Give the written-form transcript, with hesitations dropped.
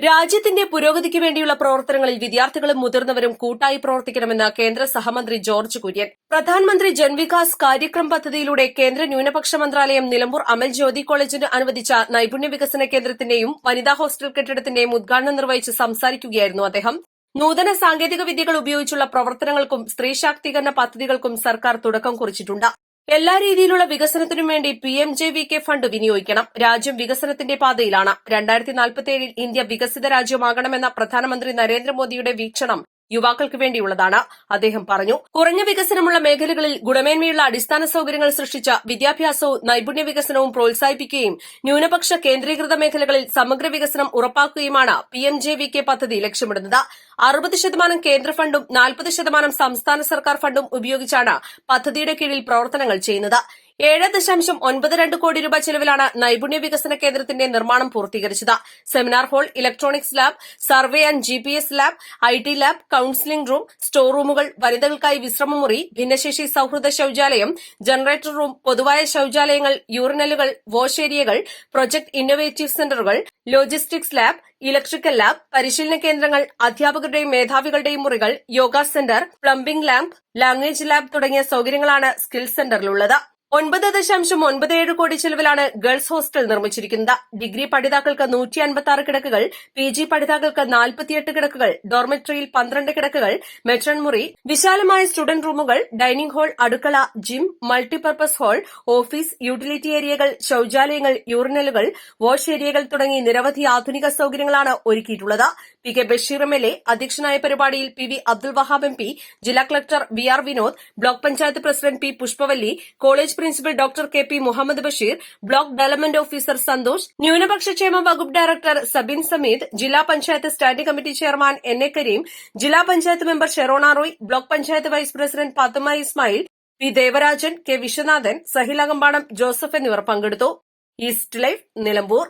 രാജ്യത്തിന്റെ പുരോഗതിക്ക് വേണ്ടിയുള്ള പ്രവർത്തനങ്ങളിൽ വിദ്യാർത്ഥികളും മുതിർന്നവരും കൂട്ടായി പ്രവർത്തിക്കണമെന്ന് കേന്ദ്ര സഹമന്ത്രി ജോർജ് കുര്യൻ. പ്രധാനമന്ത്രി ജൻവികാസ് കാര്യക്രം പദ്ധതിയിലൂടെ കേന്ദ്ര ന്യൂനപക്ഷ മന്ത്രാലയം നിലമ്പൂർ അമൽ ജ്യോതി കോളേജിന് അനുവദിച്ച നൈപുണ്യ വികസന കേന്ദ്രത്തിന്റെയും വനിതാ ഹോസ്റ്റൽ കെട്ടിടത്തിന്റെയും ഉദ്ഘാടനം നിർവഹിച്ച് സംസാരിക്കുകയായിരുന്നു അദ്ദേഹം. നൂതന സാങ്കേതിക വിദ്യകൾ ഉപയോഗിച്ചുള്ള പ്രവർത്തനങ്ങൾക്കും സ്ത്രീ ശാക്തീകരണ പദ്ധതികൾക്കും സർക്കാർ തുടക്കം കുറിച്ചിട്ടുണ്ട്. എല്ലാ രീതിയിലുള്ള വികസനത്തിനും വേണ്ടി PMJVK ഫണ്ട് വിനിയോഗിക്കണം. രാജ്യം വികസനത്തിന്റെ പാതയിലാണ്. 2047 ഇന്ത്യ വികസിത രാജ്യമാകണമെന്ന പ്രധാനമന്ത്രി നരേന്ദ്രമോദിയുടെ വീക്ഷണം യുവാക്കൾക്ക് വേണ്ടിയുള്ളതാണ്. അദ്ദേഹം പറഞ്ഞു. കുറഞ്ഞ വികസനമുള്ള മേഖലകളിൽ ഗുണമേന്മയുള്ള അടിസ്ഥാന സൌകര്യങ്ങൾ സൃഷ്ടിച്ച വിദ്യാഭ്യാസവും നൈപുണ്യ വികസനവും പ്രോത്സാഹിപ്പിക്കുകയും ന്യൂനപക്ഷ കേന്ദ്രീകൃത മേഖലകളിൽ സമഗ്ര വികസനം ഉറപ്പാക്കുകയുമാണ് PMJVK പദ്ധതി ലക്ഷ്യമിടുന്നത്. 60% കേന്ദ്ര ഫണ്ടും 40% സംസ്ഥാന സർക്കാർ ഫണ്ടും ഉപയോഗിച്ചാണ് പദ്ധതിയുടെ കീഴിൽ പ്രവർത്തനങ്ങൾ ചെയ്യുന്നത്. 7.92 കോടി രൂപ ചെലവിലാണ് നൈപുണ്യ വികസന കേന്ദ്രത്തിന്റെ നിർമ്മാണം പൂർത്തീകരിച്ചത്. Seminar hall, electronics lab, survey and GPS lab, IT lab, counselling room, store റൂമുകൾ, വനിതകൾക്കായി വിശ്രമമുറി, ഭിന്നശേഷി സൌഹൃദ ശൌചാലയം, ജനറേറ്റർ റൂം, പൊതുവായ ശൌചാലയങ്ങൾ, യൂറിനലുകൾ, വാഷ് ഏരിയകൾ, പ്രൊജക്ട് ഇന്നൊവേറ്റീവ് സെന്ററുകൾ, ലോജിസ്റ്റിക്സ് ലാബ്, ഇലക്ട്രിക്കൽ ലാബ്, പരിശീലന കേന്ദ്രങ്ങൾ, അധ്യാപകരുടെയും മേധാവികളുടെയും മുറികൾ, yoga centre, plumbing lab, language lab തുടങ്ങിയ സൌകര്യങ്ങളാണ് സ്കിൽ സെന്ററിലുള്ളത്. 9.97 കോടി ചെലവിലാണ് ഗേൾസ് ഹോസ്റ്റൽ നിർമ്മിച്ചിരിക്കുന്നത്. ഡിഗ്രി പഠിതാക്കൾക്ക് 156 കിടക്കുകൾ, PG പഠിതാക്കൾക്ക് 48 കിടക്കുകൾ, ഡോർമെട്രിയിൽ 12 കിടക്കുകൾ, മെട്രൺ മുറി, വിശാലമായ സ്റ്റുഡന്റ് റൂമുകൾ, ഡൈനിംഗ് ഹാൾ, അടുക്കള, gym, multipurpose hall, office, utility ഏരിയകൾ, ശൌചാലയങ്ങൾ, യൂറിനലുകൾ, വാഷ് ഏരിയകൾ തുടങ്ങി നിരവധി ആധുനിക സൌകര്യങ്ങളാണ് ഒരുക്കിയിട്ടുള്ളത്. PK ബഷീർ MLA അധ്യക്ഷനായ പരിപാടിയിൽ PV അബ്ദുൽ വഹാബ് MP, ജില്ലാ collector VR Vinod, block panchayat president P Pushpavalli, college principal doctor KP Muhammad Basheer, block development officer Santhosh, ന്യൂനപക്ഷക്ഷേമ വകുപ്പ് ഡയറക്ടർ സബിൻ സമീദ്, ജില്ലാ panchayat standing committee chairman NA Kareem, ജില്ലാ panchayat member Sherona Roy, block panchayat vice president Fathima Ismail, P Devarajan, K Viswanathan, Sahil Akambadam, Joseph എന്നിവർ പങ്കെടുത്തു. East Live, Nilambur.